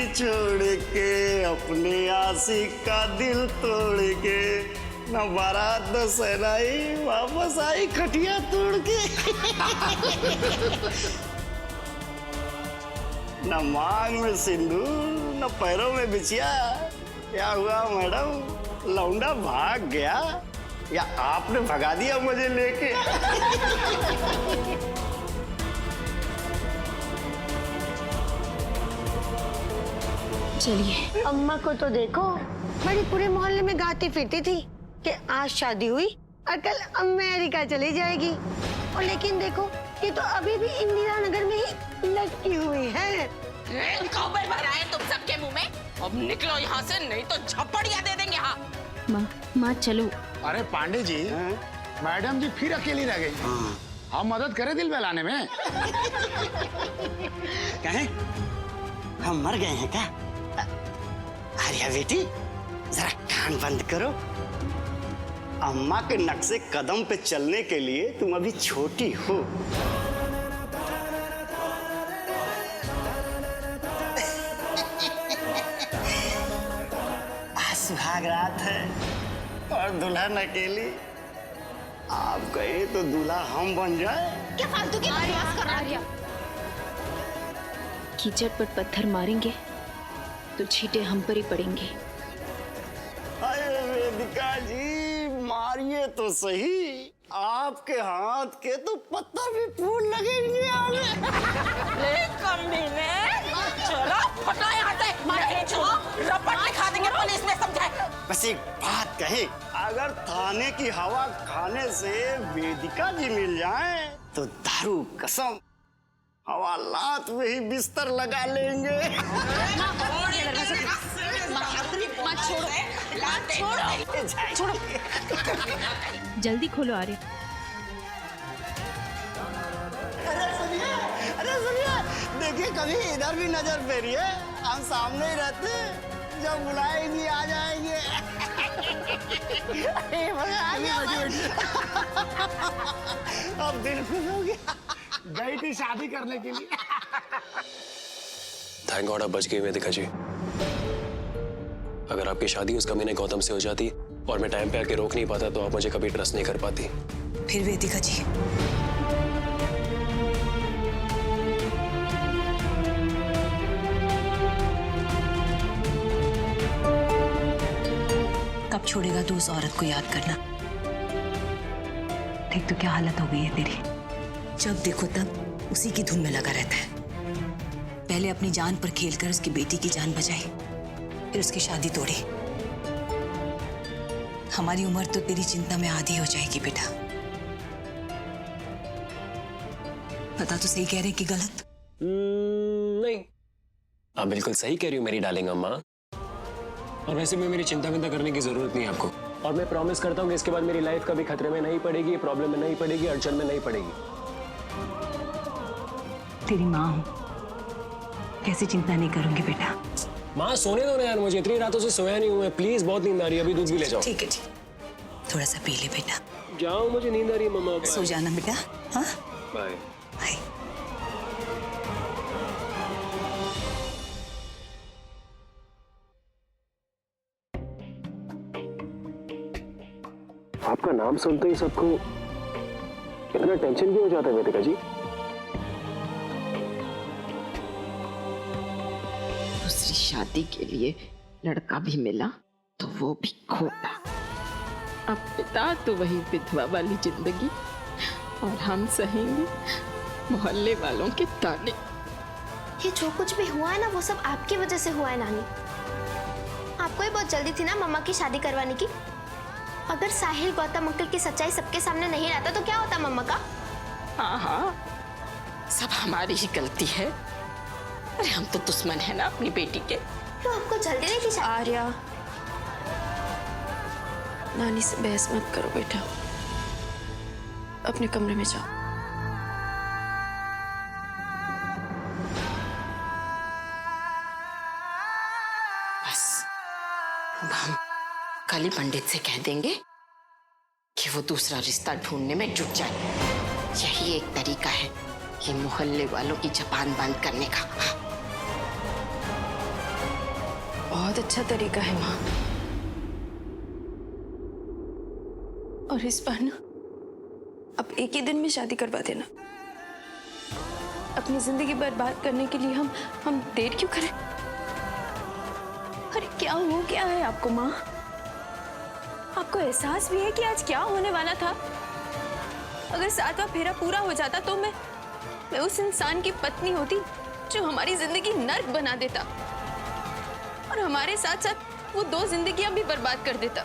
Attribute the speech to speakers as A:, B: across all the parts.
A: छोड़ के, अपने आशिक का दिल तोड़ के, न बारात न सहनाई, वापस आई खटिया तोड़ के। न मांग में सिंदूर न पैरों में बिछिया। क्या हुआ मैडम, लौंडा भाग गया या आपने भगा दिया मुझे लेके?
B: चलिए।
C: अम्मा को तो देखो, बड़ी पूरे मोहल्ले में गाती फिरती थी कि आज शादी हुई और कल अमेरिका चली जाएगी। और लेकिन देखो, ये तो अभी भी इंदिरा नगर में ही लटकी हुई है।
D: भरा है तुम सबके मुंह में। अब निकलो यहाँ से, नहीं तो झपड़ियाँ दे देंगे। हाँ
B: माँ चलो।
E: अरे पांडे जी, मैडम जी फिर अकेली रह गई। हम मदद करें दिल बहलाने में।
A: कहें हम मर गए हैं क्या? आर्या बेटी, जरा कान बंद करो। अम्मा के नक्शे कदम पे चलने के लिए तुम अभी छोटी हो। आज सुहाग रात है और दुल्हन अकेली। आप कहे तो दूल्हा हम बन जाए।
D: क्या फालतू की बकवास कर रही है?
B: कीचड़ पर पत्थर मारेंगे तो छींटे हम पर ही पड़ेंगे।
A: अरे वेदिका जी, मारिए तो सही, आपके हाथ के तो पत्थर भी फूल लगेंगे।
D: ले कमीने, चलो हटो यहाँ से। नहीं चलो, रपट दिखा देंगे पुलिस में, समझे?
A: बस एक बात कहे, अगर थाने की हवा खाने से वेदिका जी मिल जाए तो दारू कसम हवालात में ही बिस्तर लगा लेंगे।
D: छोड़ो।
B: जल्दी खोलो आर्य।
A: अरे सुनिए, देखिए कभी इधर भी नजर फेरिए, हम सामने ही रहते, जब बुलाएंगी आ जाएंगे। अब दिल खुश हो गया।
E: गई थी शादी करने के लिए।
F: थैंक गॉड आप बच गई वेदिका जी। अगर आपकी शादी उस कमीने गौतम से हो जाती और मैं टाइम पे आके रोक नहीं पाता तो आप मुझे कभी ट्रस्ट नहीं कर पाती।
G: फिर वेदिका जी, कब छोड़ेगा तू उस औरत को याद करना? देख तो क्या हालत हो गई है तेरी। जब देखो तब उसी की धुन में लगा रहता है। पहले अपनी जान पर खेलकर उसकी बेटी की जान बचाई, फिर उसकी शादी तोड़ी। हमारी उम्र तो तेरी चिंता में आधी हो जाएगी बेटा। पता तो सही कह रहे कि गलत?
F: नहीं, आप बिल्कुल सही कह रही हो मेरी डार्लिंग अम्मा। और वैसे भी मेरी चिंता विंता करने की जरूरत नहीं है आपको। और मैं प्रॉमिस करता हूँ कि इसके बाद मेरी लाइफ कभी खतरे में नहीं पड़ेगी, प्रॉब्लम में नहीं पड़ेगी, अड़चन में नहीं पड़ेगी।
G: तेरी माँ हूं, कैसे चिंता नहीं करूंगी बेटा।
F: माँ सोने दो ना यार, मुझे इतनी रातों से सोया नहीं हूँ मैं। प्लीज, बहुत नींद आ रही है, अभी दूध भी ले जाओ।
G: ठीक है ठीक, थोड़ा सा पी ले बेटा।
F: जाओ, मुझे नींद आ रही है मम्मा।
G: सो जाना बेटा। हाँ
F: बाय।
G: बाय।
F: आपका नाम सुनते ही सबको इतना टेंशन क्यों हो जाता है वेदिका जी?
H: दूसरी शादी के लिए लड़का भी मिला तो वो भी खोटा। अब पिता तो वही विधवा वाली जिंदगी और हम सहेंगे मोहल्ले वालों के ताने।
I: ये जो कुछ भी हुआ है ना, वो सब आपकी वजह से हुआ है नानी। आपको ही बहुत जल्दी थी ना मम्मा की शादी करवाने की। अगर साहिल गौतम अंकल की सच्चाई सबके सामने नहीं रहता तो क्या होता मम्मा का?
H: हाँ हाँ, सब हमारी ही गलती है। अरे हम तो दुश्मन है ना अपनी बेटी के।
I: तो आपको जल्दी नहीं थी शादी?
B: आर्या, नानी से बहस मत करो बेटा, अपने कमरे में जाओ।
H: बस अब हम कल ही पंडित से कह देंगे कि वो दूसरा रिश्ता ढूंढने में जुट जाए। यही एक तरीका है ये मोहल्ले वालों की जबान बंद करने का। हाँ।
B: बहुत अच्छा तरीका है माँ। और इस बार ना अब एक ही दिन में शादी करवा देना। अपनी जिंदगी बर्बाद करने के लिए हम देर क्यों करें? अरे क्या हो गया है आपको माँ? आपको एहसास भी है कि आज क्या होने वाला था? अगर 7वां फेरा पूरा हो जाता तो मैं उस इंसान की पत्नी होती जो हमारी जिंदगी नर्क बना देता, और हमारे साथ साथ वो 2 जिंदगियां भी बर्बाद कर देता।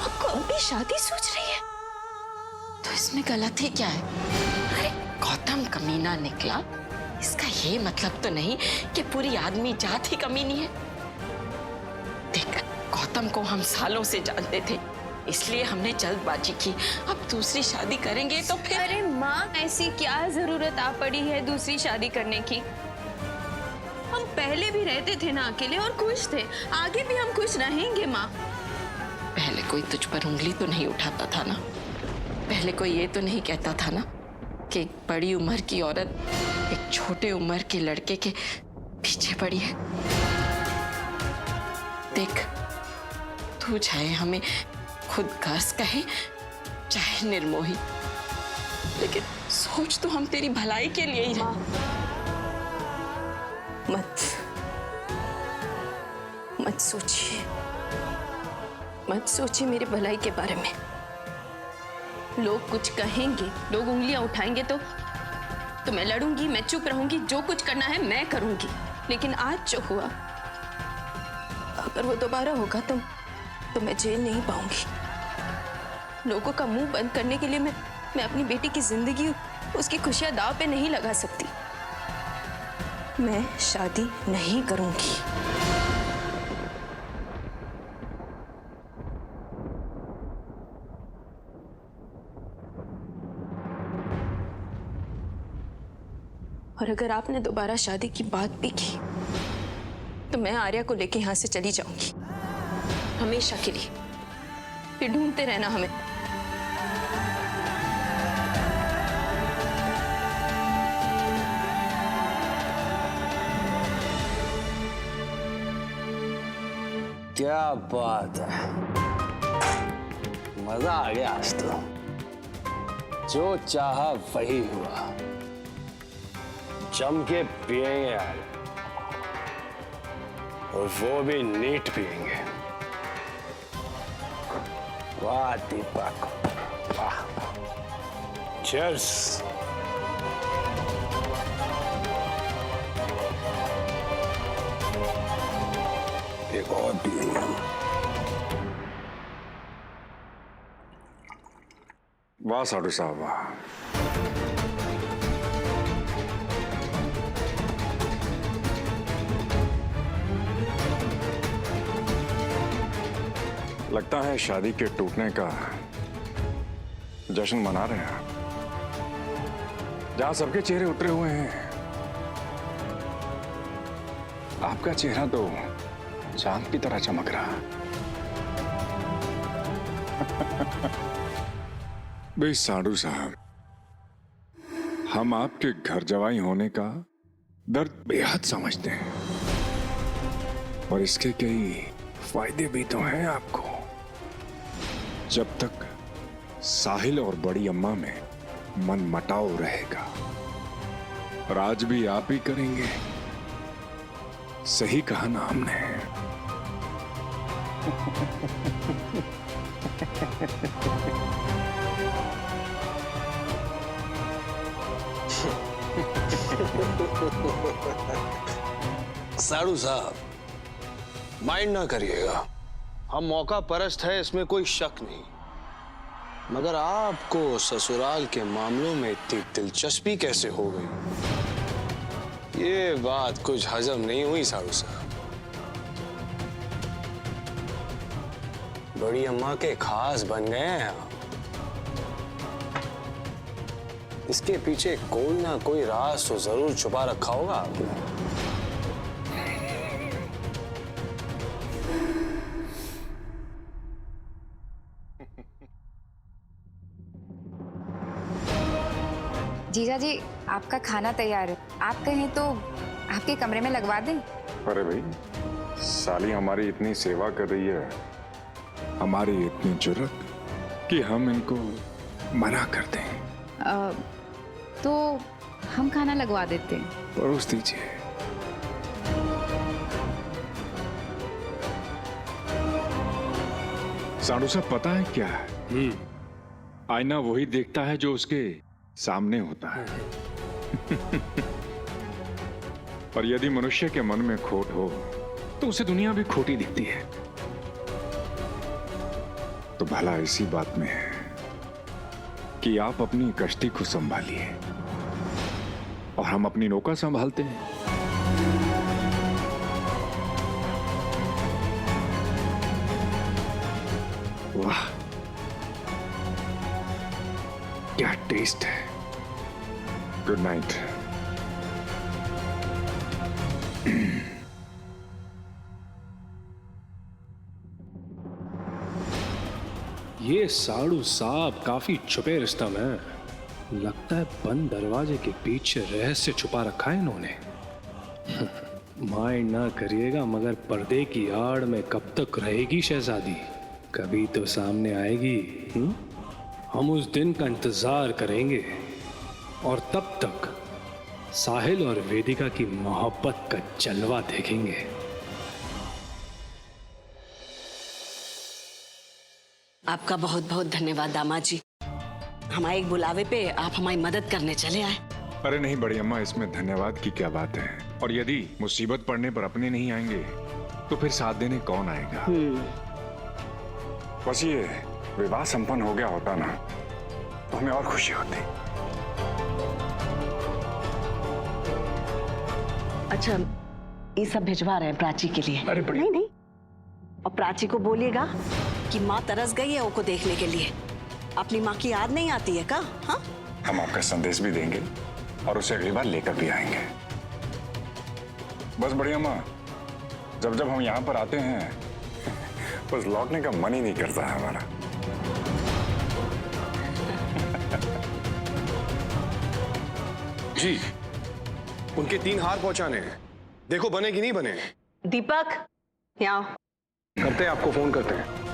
B: आपको अब भी शादी सोच रही है?
H: तो इसमें गलत ही क्या है? अरे गौतम कमीना निकला, इसका ये मतलब तो नहीं कि पूरी आदमी जात ही कमीनी है। देख, गौतम को हम सालों से जानते थे, इसलिए हमने जल्दबाजी की। अब दूसरी शादी करेंगे तो फिर।
B: अरे माँ, ऐसी क्या जरूरत आ पड़ी है दूसरी शादी करने की? हम पहले भी रहते थे ना अकेले और खुश थे, आगे भी हम खुश रहेंगे माँ।
H: पहले कोई तुझ पर उंगली तो नहीं उठाता था ना? पहले कोई ये तो नहीं कहता था ना कि एक बड़ी उम्र की औरत एक छोटे उम्र के लड़के के पीछे पड़ी है? देख, तू चाहे हमें खुद गर्ज कहे चाहे निर्मोही, लेकिन सोच तो हम तेरी भलाई के लिए ही रहे।
B: मत सोचिए मेरे भलाई के बारे में। लोग कुछ कहेंगे, लोग उंगलियां उठाएंगे तो मैं लड़ूंगी, मैं चुप रहूंगी, जो कुछ करना है मैं करूंगी। लेकिन आज जो हुआ, अगर वो दोबारा होगा तो मैं जेल नहीं पाऊंगी। लोगों का मुंह बंद करने के लिए मैं अपनी बेटी की जिंदगी, उसकी खुशियां दांव पे नहीं लगा सकती। मैं शादी नहीं करूंगी। और अगर आपने दोबारा शादी की बात भी की तो मैं आर्या को लेके यहां से चली जाऊंगी, हमेशा के लिए। फिर ढूंढते रहना हमें।
J: क्या बात है, मजा आ गया आज तो। जो चाहा वही हुआ। जम के पिएंगे यार, और वो भी नीट पिएंगे। वाह दीपक, वाह। चीयर्स। एक और पिएंगे हम।
K: वाह साधु साहब, वाह। लगता है शादी के टूटने का जश्न मना रहे हैं, जहां सबके चेहरे उतरे हुए हैं। आपका चेहरा तो चांद की तरह चमक रहा। भाई साधु साहब, हम आपके घर जवाई होने का दर्द बेहद समझते हैं, और इसके कई फायदे भी तो हैं आपको। जब तक साहिल और बड़ी अम्मा में मन मटाव रहेगा, और आज भी आप ही करेंगे। सही कहा ना हमने।
J: साधु साहब, माइंड ना करिएगा, हम मौका परस्त है, इसमें कोई शक नहीं। मगर आपको ससुराल के मामलों में इतनी दिलचस्पी कैसे हो गई, ये बात कुछ हजम नहीं हुई साधु साहब। बड़ी अम्मा के खास बन गए हैं आप। इसके पीछे कोई ना कोई राज तो जरूर छुपा रखा होगा आपने।
L: जीजा जी, आपका खाना तैयार है। आप कहें तो आपके कमरे में लगवा दें।
K: अरे भाई, साली हमारी इतनी सेवा कर रही है, हमारी इतनी जुर्रत कि हम इनको मना कर दें।
L: तो हम खाना लगवा देते हैं।
K: परोस दीजिए। साधु साहब, पता है क्या है? आईना वही देखता है जो उसके सामने होता है। और यदि मनुष्य के मन में खोट हो तो उसे दुनिया भी खोटी दिखती है। तो भला इसी बात में है कि आप अपनी कश्ती को संभालिए और हम अपनी नौका संभालते हैं। वाह, क्या टेस्ट है। Good night.
J: ये साड़ू साहब काफी छुपे रिश्तम है। लगता है बंद दरवाजे के पीछे रहस्य छुपा रखा है इन्होंने। माइंड ना करिएगा, मगर पर्दे की आड़ में कब तक रहेगी शहजादी? कभी तो सामने आएगी। हम उस दिन का इंतजार करेंगे और तब तक साहिल और वेदिका की मोहब्बत का जलवा देखेंगे।
M: आपका बहुत बहुत धन्यवाद दामाद जी। हमारे एक बुलावे पे आप हमारी मदद करने चले आए।
K: अरे नहीं बड़ी अम्मा, इसमें धन्यवाद की क्या बात है। और यदि मुसीबत पड़ने पर अपने नहीं आएंगे तो फिर साथ देने कौन आएगा? बस ये विवाह संपन्न हो गया होता ना तो हमें और खुशी होती।
M: अच्छा, ये सब भिजवा रहे हैं प्राची के लिए।
K: अरे
M: नहीं नहीं, और प्राची को बोलिएगा कि माँ तरस गई है उनको देखने के लिए। अपनी माँ की याद नहीं आती है का? हाँ,
K: हम आपका संदेश भी देंगे और उसे अगली बार लेकर भी आएंगे। बस बढ़िया माँ, जब जब हम यहाँ पर आते हैं बस लौटने का मन ही नहीं करता है हमारा।
J: जी, उनके 3 हार पहुंचाने हैं। देखो बने कि नहीं बने।
M: दीपक यहाँ
J: करते हैं, आपको फोन करते हैं।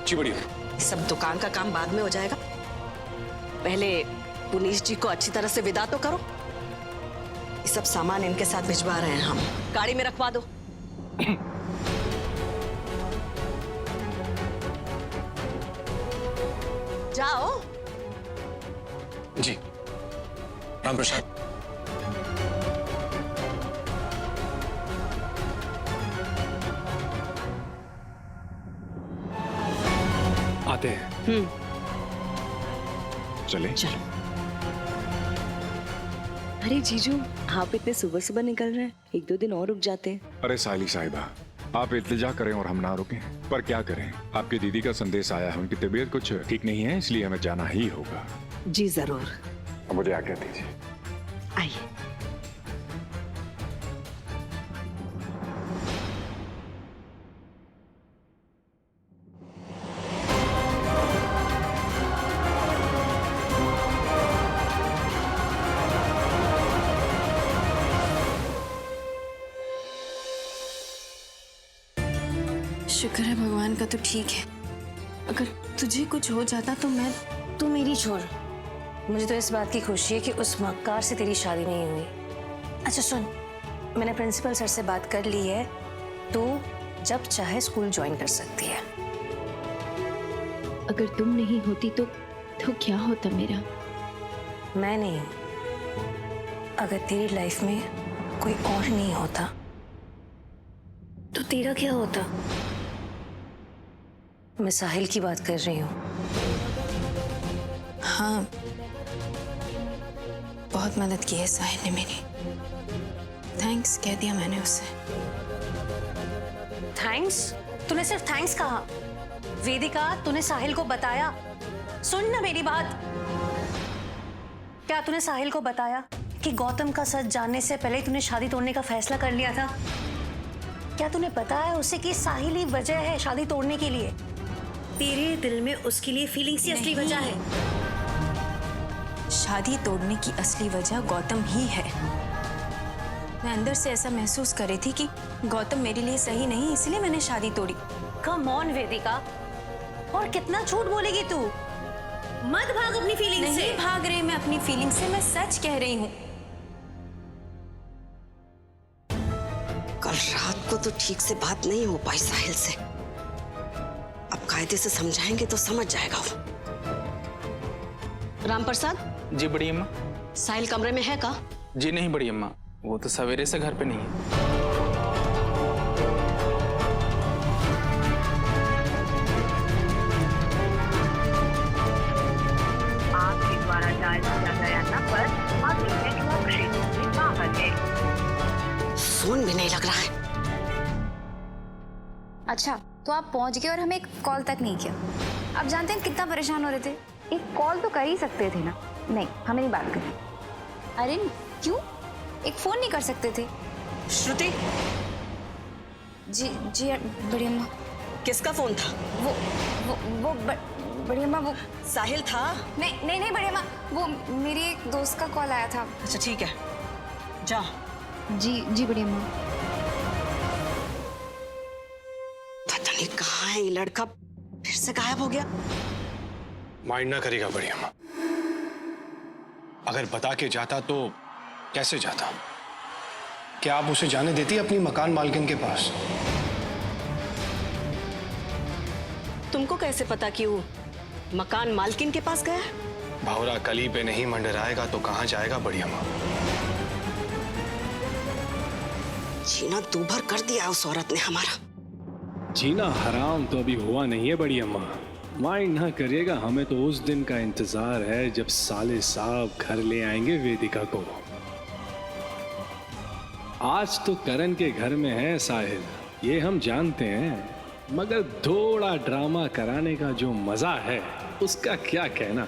J: जी बढ़िया।
M: सब दुकान का काम बाद में हो जाएगा, पहले पुनीश जी को अच्छी तरह से विदा तो करो। ये सब सामान इनके साथ भिजवा रहे हैं हम, गाड़ी में रखवा दो। जाओ।
J: जी, राम प्रसाद। आते हैं।
K: चले।
M: चलो।
G: अरे जीजू, आप इतने सुबह सुबह निकल रहे हैं, 1-2 दिन और रुक जाते हैं।
K: अरे साली साहिबा, आप इल्तिजा करें और हम ना रुकें, पर क्या करें, आपकी दीदी का संदेश आया है। उनकी तबीयत कुछ ठीक नहीं है, इसलिए हमें जाना ही होगा।
M: जी जरूर।
K: मुझे आज्ञा दीजिए।
M: आइए।
B: शुक्र है भगवान का तो ठीक है। अगर तुझे कुछ हो जाता तो मैं।
C: तू मेरी छोड़, मुझे तो इस बात की खुशी है कि उस मक्कार से तेरी शादी नहीं हुई। अच्छा सुन, मैंने प्रिंसिपल सर से बात कर ली है, तो जब चाहे स्कूल ज्वाइन कर सकती है।
B: अगर तुम नहीं होती तो क्या होता मेरा?
C: मैं नहीं, अगर तेरी लाइफ में कोई और नहीं होता तो तेरा क्या होता? मैं साहिल की बात कर रही हूँ।
B: हाँ, बहुत मदद की है साहिल ने मेरी। थैंक्स कह दिया मैंने उसे।
C: थैंक्स? तूने सिर्फ थैंक्स कहा। वेदिका, तूने साहिल को बताया? सुन ना मेरी बात। क्या तूने साहिल को बताया कि गौतम का सच जानने से पहले तूने शादी तोड़ने का फैसला कर लिया था? क्या तूने बताया उसे कि साहिल ही वजह है शादी तोड़ने के लिए? तेरे दिल में उसके लिए फीलिंग्स ही असली वजह है।
B: शादी तोड़ने की असली वजह गौतम ही है।
G: मैं अंदर से ऐसा महसूस कर रही थी कि गौतम मेरे लिए सही नहीं, इसलिए मैंने शादी तोड़ी।
C: कम ऑन वेदिका, और कितना झूठ बोलेगी तू? मत भाग अपनी फीलिंग से।
G: नहीं भाग रही मैं अपनी फीलिंग से, मैं सच कह रही हूँ।
M: कल रात को तो ठीक से बात नहीं हो पाई साहिल से। अब कायदे से समझाएंगे तो समझ जाएगा वो। रामप्रसाद।
N: जी बड़ी अम्मा।
M: साहिल कमरे में है का?
N: जी नहीं बड़ी अम्मा, वो तो सवेरे से घर पे नहीं है।
O: आपके द्वारा डायल किया गया नंबर अभी नेटवर्क क्षेत्र से बाहर है।
M: फोन भी नहीं लग रहा है।
L: अच्छा, तो आप पहुंच गए और हमें एक कॉल तक नहीं किया। आप जानते हैं कितना परेशान हो रहे थे। एक कॉल तो कर ही सकते थे ना। नहीं, हमें नहीं बात करनी। अरे क्यों? एक फोन नहीं कर सकते थे?
M: श्रुति।
L: जी जी बड़ी अम्मा।
M: किसका फोन था?
L: वो बड़ी अम्मा, वो
M: साहिल था?
L: नहीं बड़ी अम्मा, वो मेरी एक दोस्त का कॉल आया था।
M: अच्छा ठीक है, जा।
L: जी बड़ी अम्मा।
M: पता नहीं कहाँ है ये लड़का, फिर से गायब हो गया।
J: माइंड ना करेगा बड़ी अम्मा। अगर बता के जाता तो कैसे जाता? क्या आप उसे जाने देती अपनी मकान मालकिन के पास?
M: तुमको कैसे पता कि वो मकान मालकिन के पास गया?
J: भावरा कली पे नहीं मंडराएगा तो कहाँ जाएगा बड़ी अम्मा?
M: जीना दूभर कर दिया उस औरत ने हमारा।
F: जीना हराम तो अभी हुआ नहीं है बड़ी अम्मा। माइंड ना करिएगा, हमें तो उस दिन का इंतजार है जब साले साहब घर ले आएंगे वेदिका को। आज तो करण के घर में है साहिल, ये हम जानते हैं, मगर थोड़ा ड्रामा कराने का जो मजा है उसका क्या कहना।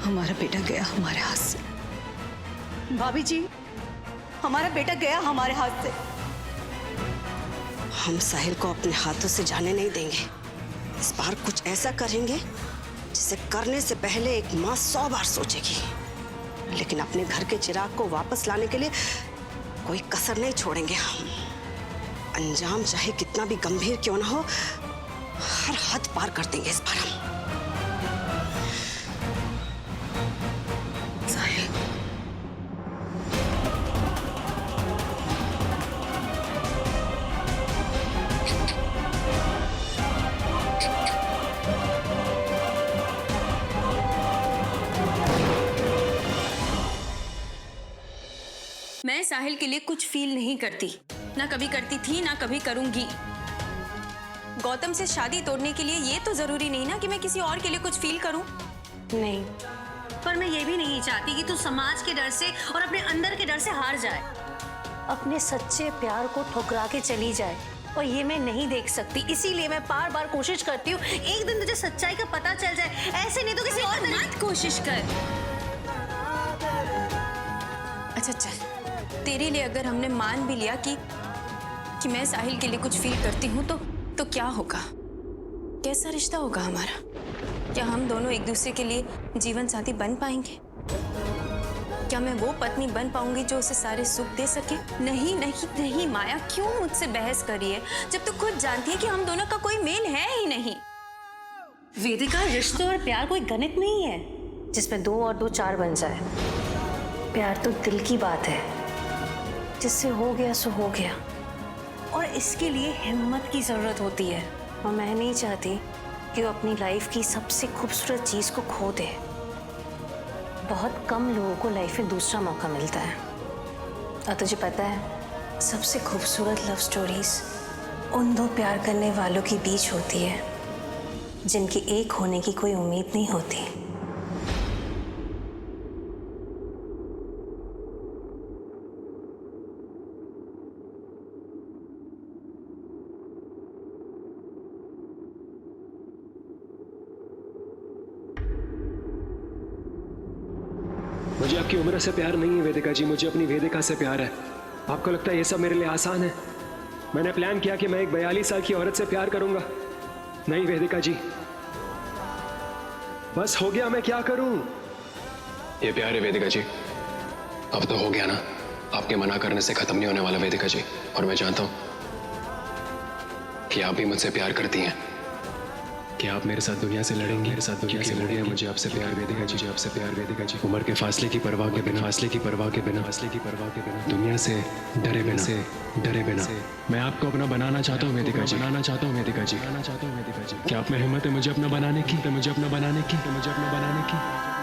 M: हमारा बेटा गया हमारे हाथ से। भाभी जी, हमारा बेटा गया हमारे हाथ से। हम साहिल को अपने हाथों से जाने नहीं देंगे। इस बार कुछ ऐसा करेंगे जिसे करने से पहले एक माँ 100 बार सोचेगी। लेकिन अपने घर के चिराग को वापस लाने के लिए कोई कसर नहीं छोड़ेंगे हम। अंजाम चाहे कितना भी गंभीर क्यों ना हो, हर हद पार कर देंगे इस बार हम। साहिल,
G: मैं साहिल के लिए कुछ फील नहीं करती, ना कभी करती थी ना कभी करूंगी। गौतम से शादी तोड़ने के लिए ये तो जरूरी नहीं ना कि मैं किसी और के लिए कुछ फील करूं।
C: नहीं, पर मैं ये भी नहीं चाहती कि तू समाज के डर से और अपने अंदर के डर से हार जाए, अपने सच्चे प्यार को ठुकरा के चली जाए। और ये मैं नहीं देख सकती, इसीलिए मैं बार बार कोशिश करती हूँ एक दिन तुझे सच्चाई का पता चल जाए। ऐसे नहीं तो किसी और
G: मत कोशिश कर। अच्छा चल, तेरे लिए अगर हमने मान भी लिया कि मैं साहिल के लिए कुछ फील करती हूँ तो क्या होगा? कैसा रिश्ता होगा हमारा? क्या हम दोनों एक दूसरे के लिए जीवन साथी बन पाएंगे? क्या मैं वो पत्नी बन पाऊंगी जो उसे सारे सुख दे सके? नहीं नहीं नहीं माया, क्यों मुझसे बहस करी है जब तू खुद जानती है कि हम दोनों का कोई मेल है ही नहीं।
C: वेदिका, रिश्ते और प्यार कोई गणित नहीं है जिसमें 2 और 2 4 बन जाए। प्यार तो दिल की बात है, जिससे हो गया सो हो गया, और इसके लिए हिम्मत की जरूरत होती है। और मैं नहीं चाहती कि वो अपनी लाइफ की सबसे खूबसूरत चीज को खो दे। बहुत कम लोगों को लाइफ में दूसरा मौका मिलता है। और तुझे पता है, सबसे खूबसूरत लव स्टोरीज उन 2 प्यार करने वालों के बीच होती है जिनके एक होने की कोई उम्मीद नहीं होती।
F: मुझे आपकी उम्र से प्यार नहीं है वेदिका जी, मुझे अपनी वेदिका से प्यार है। आपको लगता है ये सब मेरे लिए आसान है? मैंने प्लान किया कि मैं एक 42 साल की औरत से प्यार करूंगा। नहीं वेदिका जी, बस हो गया, मैं क्या करूं? ये प्यार है वेदिका जी, अब तो हो गया ना। आपके मना करने से खत्म नहीं होने वाला वेदिका जी। और मैं जानता हूं कि आप भी मुझसे प्यार करती हैं, कि आप मेरे साथ दुनिया से लड़ेंगे, मेरे साथ दुनिया से लड़ेंगे। मुझे आपसे प्यार वेदिका जी, आपसे प्यार वेदिका जी। उम्र के फासले की परवाह के बिना, फासले की परवाह के बिना, फासले की परवाह के बिना, दुनिया से डरे बिना, से डरे बिना मैं आपको अपना बनाना चाहता हूँ वेदिका जी, बनाना चाहता हूँ वेदिका जी, बनाना चाहता हूँ वेदिका जी। क्या आप में हिम्मत है मुझे अपना बनाने की, मुझे अपना बनाने की, मुझे अपना बनाने की?